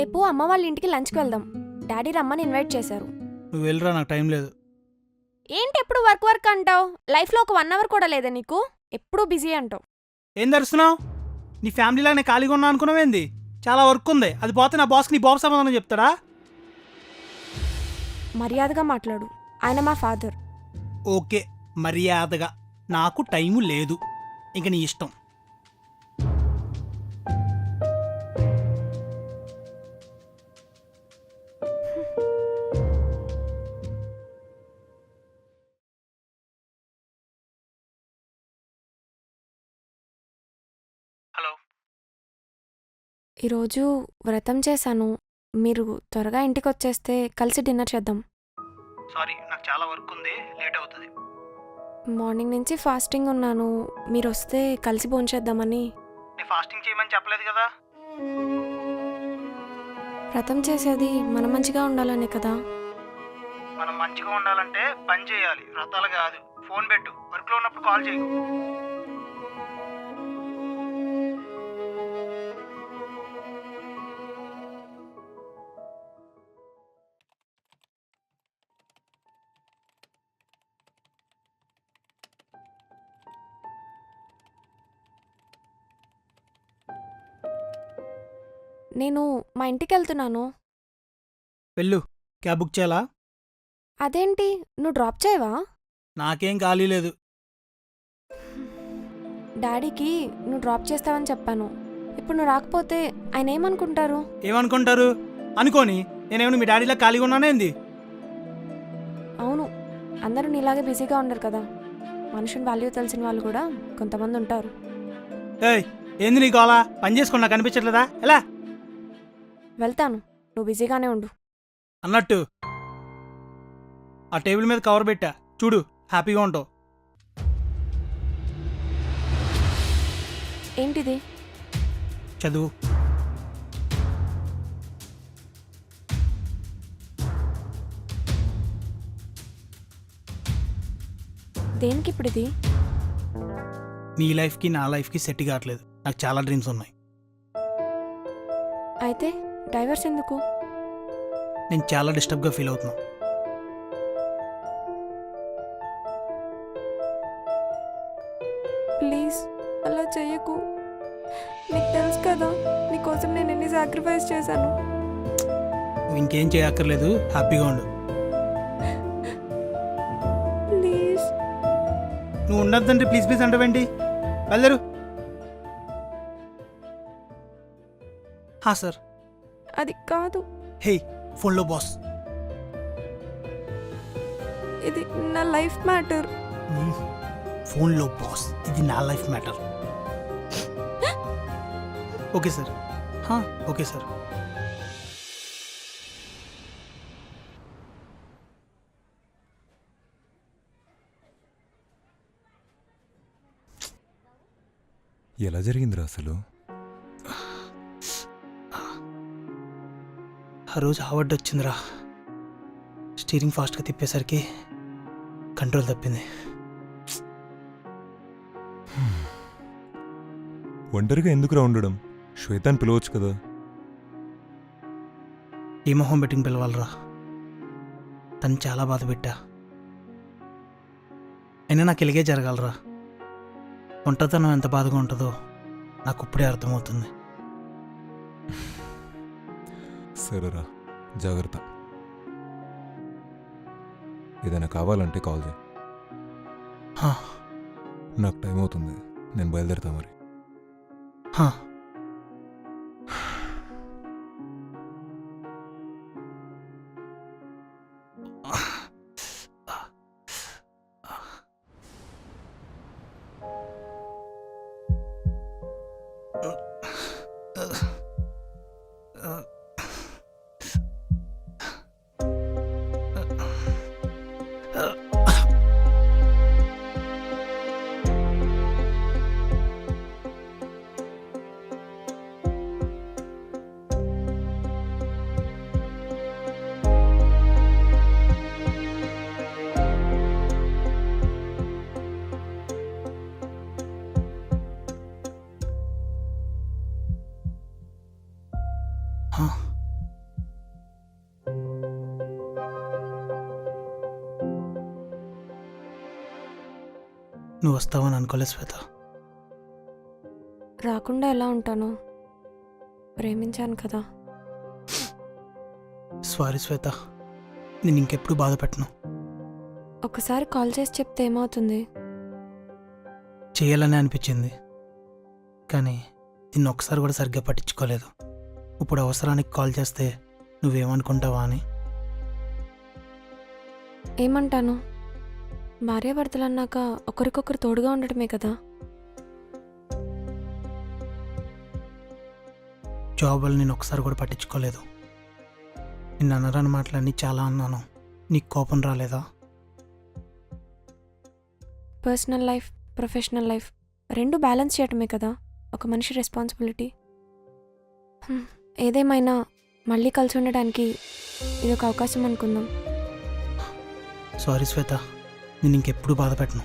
రేపు అమ్మ వాళ్ళ ఇంటికి లంచ్కి వెళ్దాం. డాడీ రమ్మని ఇన్వైట్ చేశారు. నువ్వు వెళ్ళరా, నాకు టైం లేదు. ఏంటి ఎప్పుడు వర్క్ వర్క్ అంటావు? లైఫ్లో ఒక 1 అవర్ కూడా లేదా నీకు? ఎప్పుడూ బిజీ అంటావు. ఏం తెరుస్తున్నావు? నీ ఫ్యామిలీలా నేను ఖాళీగా ఉన్నా అనుకున్నావేంది? చాలా వర్క్ ఉంది, అది పోతే నా బాస్కి నీ బాబు సమాధానం చెప్తాడా? మర్యాదగా మాట్లాడు, ఆయన మా ఫాదర్. ఓకే, మర్యాదగా. నాకు టైము లేదు, ఇంక నీ ఇష్టం. హలో, ఈరోజు వ్రతం చేశాను. మీరు త్వరగా ఇంటికి వచ్చేస్తే కలిసి డిన్నర్ చేద్దాం. సారీ, నాకు చాలా వర్క్ ఉంది, లేట్ అవుతుంది. మార్నింగ్ నుంచి ఫాస్టింగ్ ఉన్నాను. మీరు వస్తే కలిసి భోంచేద్దామని. నేను ఫాస్టింగ్ చేయమని చెప్పలేదు కదా. వ్రతం చేసేది మనం మంచిగా ఉండాలనే కదా. మనం మంచిగా ఉండాలంటే పని చేయాలి, వ్రతాలు కాదు. ఫోన్ పెట్టు, వర్క్లో ఉన్నప్పుడు కాల్ చేయకు. నేను మా ఇంటికి వెళ్తున్నాను. వెళ్ళు, క్యాబ్ బుక్ చేయాలా? అదేంటి, నువ్వు డ్రాప్ చేయవా? నాకేం ఖాళీ లేదు. డాడీకి నువ్వు డ్రాప్ చేస్తావని చెప్పాను. ఇప్పుడు నువ్వు రాకపోతే ఆయన ఏమనుకుంటారు? ఏమనుకుంటారు? అనుకోని, నేనేమన్నా మీ డాడీలా ఖాళీగా ఉన్నానేంది? అవును, అందరూ నీలాగే బిజీగా ఉండరు కదా. మనుషుని వాల్యూ తెలిసిన వాళ్ళు కూడా కొంతమంది ఉంటారు. ఏయ్, ఏంది నీకు అలా పని చేసుకుని నాకు అనిపించట్లేదా? ఎలా వెళ్తాను, నువ్వు బిజీగానే ఉండు. అన్నట్టు ఆ టేబుల్ మీద కవర్ పెట్టా చూడు, హ్యాపీగా ఉంటావు. ఏంటిది? చదువు. దేనికి ఇప్పుడు ఇది? నీ లైఫ్కి నా లైఫ్కి సెట్ కావట్లేదు. నాకు చాలా డ్రీమ్స్ ఉన్నాయి. అయితే డైవర్స్ ఎందుకు? నేను చాలా డిస్టర్బ్గా ఫీల్ అవుతున్నా. ప్లీజ్ అలా చెయ్యకు. నీకు తెలుసు కదా నీకోసం నేను ఎన్ని సాక్రిఫైస్ చేశాను. నువ్వు ఇంకేం చేయక్కర్లేదు, హ్యాపీగా ఉండు. ప్లీజ్. నువ్వు ఉండద్దంటే ప్లీజ్ ప్లీజ్ అంటావేంటి? వెళ్ళరు. హా సార్. అది కాదు. హే, ఫోన్లో బాస్. ఇది నా లైఫ్ మ్యాటర్. ఫోన్లో బాస్, ఇది నా life matter. Okay sir. Okay sir. ఎలా జరిగిందిరా అసలు? ఆ రోజు ఆవర్డ్ వచ్చిందిరా. స్టీరింగ్ ఫాస్ట్గా తిప్పేసరికి కంట్రోల్ తప్పింది. ఒంటరిగా ఎందుకురా ఉండడం? శ్వేతాన్ని పిలవచ్చు కదా. ఈ మొహం బెట్టింగ్ పిలవాలరా? తను చాలా బాధ పెట్టా. అయినా నాకు ఇలాగే జరగాలరా. ఒంటరితనం ఎంత బాధగా ఉంటుందో నాకు ఇప్పుడే అర్థమవుతుంది. సరేరా, జాగ్రత్త. ఏదైనా కావాలంటే కాల్ చేయి. నాకు టైం అవుతుంది, నేను బయలుదేరుతా మరి. నువ్వు వస్తావని అనుకోలేదు శ్వేత. రాకుండా ఎలా ఉంటాను? ప్రేమించాను కదా. సారీ శ్వేత, నేను ఇంకెప్పుడు బాధ పెట్టను. ఒకసారి కాల్ చేసి చెప్తే ఏమవుతుంది? చేయాలని అనిపించింది, కానీ నిన్ను ఒకసారి కూడా సరిగ్గా పట్టించుకోలేదు. ఇప్పుడు అవసరానికి కాల్ చేస్తే నువ్వేమనుకుంటావా అని. ఏమంటాను? భార్యాభర్తలు అన్నాక ఒకరికొకరు తోడుగా ఉండటమే కదా. జాబ్ వల్ల నేను ఒకసారి కూడా పట్టించుకోలేదు. నిన్ను అనరాని మాటలన్నీ చాలా అన్నాను. నీకు కోపం రాలేదా? పర్సనల్ లైఫ్, ప్రొఫెషనల్ లైఫ్ రెండు బ్యాలెన్స్ చేయటమే కదా ఒక మనిషి రెస్పాన్సిబిలిటీ. ఏదేమైనా మళ్ళీ కలిసి ఉండడానికి ఇది ఒక అవకాశం అనుకుందాం. సారీ శ్వేత, నేను ఇంకెప్పుడు బాధ పెట్టను.